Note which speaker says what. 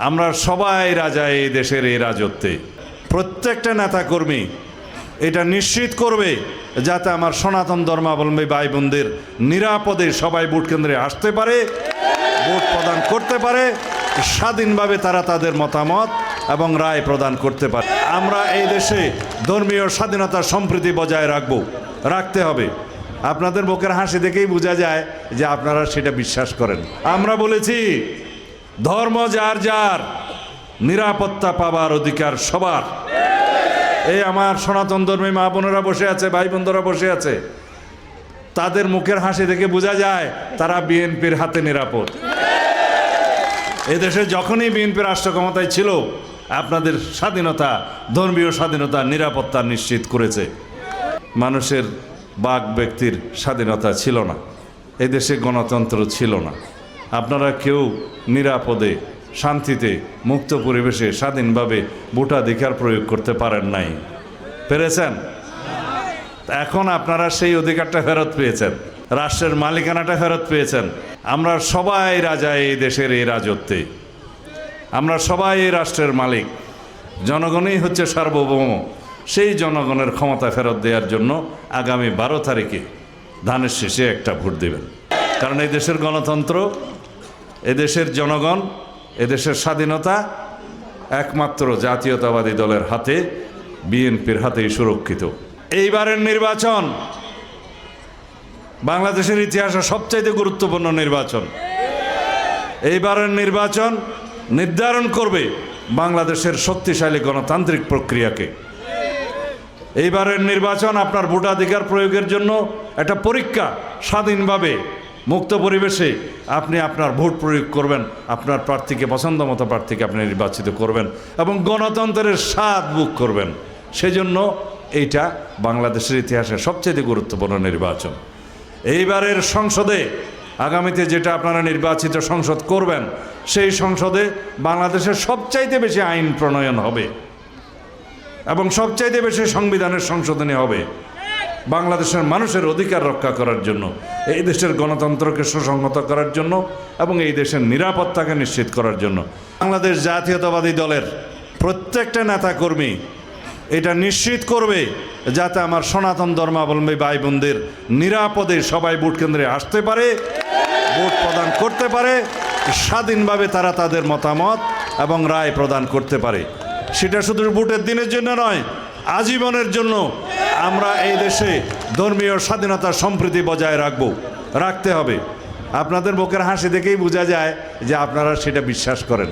Speaker 1: আমরা সবাই রাজা এই দেশের এই রাজত্বে। প্রত্যেকটা নেতাকর্মী এটা নিশ্চিত করবে যাতে আমার সনাতন ধর্মাবলম্বী ভাই বোনদের নিরাপদে সবাই ভোট কেন্দ্রে আসতে পারে, ভোট প্রদান করতে পারে, স্বাধীনভাবে তারা তাদের মতামত এবং রায় প্রদান করতে পারে। আমরা এই দেশে ধর্মীয় স্বাধীনতা সম্প্রীতি বজায় রাখতে হবে। আপনাদের মুখের হাসি দেখেই বোঝা যায় যে আপনারা সেটা বিশ্বাস করেন। আমরা বলেছি ধর্ম যার যার, নিরাপত্তা পাবার অধিকার সবার। এই আমার সনাতন ধর্মী মা বোনেরা বসে আছে, ভাই বোনরা বসে আছে, তাদের মুখের হাসি দেখে বোঝা যায় তারা বিএনপির হাতে নিরাপদ। এদেশে যখনই বিএনপি রাষ্ট্র ক্ষমতায় ছিল আপনাদের স্বাধীনতা, ধর্মীয় স্বাধীনতা, নিরাপত্তা নিশ্চিত করেছে। মানুষের বাক ব্যক্তির স্বাধীনতা ছিল না, এদেশে গণতন্ত্র ছিল না। আপনারা কেউ নিরাপদে, শান্তিতে, মুক্ত পরিবেশে স্বাধীনভাবে ভোটাধিকার প্রয়োগ করতে পারেন নাই। পেরেছেন? এখন আপনারা সেই অধিকারটা ফেরত পেয়েছেন, রাষ্ট্রের মালিকানাটা ফেরত পেয়েছেন। আমরা সবাই রাজা এই দেশের এই রাজত্বে। আমরা সবাই এই রাষ্ট্রের মালিক, জনগণই হচ্ছে সার্বভৌম। সেই জনগণের ক্ষমতা ফেরত দেওয়ার জন্য আগামী 12 তারিখে ধানের শেষে একটা ভোট দেবেন। কারণ এই দেশের গণতন্ত্র, এদেশের জনগণ, এদেশের স্বাধীনতা একমাত্র জাতীয়তাবাদী দলের হাতে, বিএনপির হাতেই সুরক্ষিত। এইবারের নির্বাচন বাংলাদেশের ইতিহাসে সবচাইতে গুরুত্বপূর্ণ নির্বাচন। এইবারের নির্বাচন নির্ধারণ করবে বাংলাদেশের শক্তিশালী গণতান্ত্রিক প্রক্রিয়াকে। এইবারের নির্বাচন আপনার ভোটাধিকার প্রয়োগের জন্য একটা পরীক্ষা। স্বাধীনভাবে, মুক্ত পরিবেশে আপনি আপনার ভোট প্রয়োগ করবেন, আপনার প্রার্থীকে, পছন্দ মতো প্রার্থীকে আপনি নির্বাচিত করবেন এবং গণতন্ত্রের স্বাদ ভোগ করবেন। সেজন্য এইটা বাংলাদেশের ইতিহাসে সবচেয়ে গুরুত্বপূর্ণ নির্বাচন। এইবারের সংসদে, আগামীতে যেটা আপনারা নির্বাচিত সংসদ করবেন, সেই সংসদে বাংলাদেশের সবচাইতে বেশি আইন প্রণয়ন হবে এবং সবচাইতে বেশি সংবিধানের সংশোধনী হবে বাংলাদেশের মানুষের অধিকার রক্ষা করার জন্য, এই দেশের গণতন্ত্রকে সুসংহত করার জন্য এবং এই দেশের নিরাপত্তাকে নিশ্চিত করার জন্য। বাংলাদেশ জাতীয়তাবাদী দলের প্রত্যেকটা নেতাকর্মী এটা নিশ্চিত করবে যাতে আমার সনাতন ধর্মাবলম্বী ভাই বোনদের নিরাপদে সবাই ভোট কেন্দ্রে আসতে পারে, ভোট প্রদান করতে পারে, স্বাধীনভাবে তারা তাদের মতামত এবং রায় প্রদান করতে পারে। সেটা শুধু ভোটের দিনের জন্য নয়, আজীবনের জন্য আমরা এই দেশে ধর্মীয় স্বাধীনতা সম্প্রীতি বজায় রাখতে হবে। আপনাদের মুখের হাসি দেখেই বোঝা যায় যে আপনারা সেটা বিশ্বাস করেন।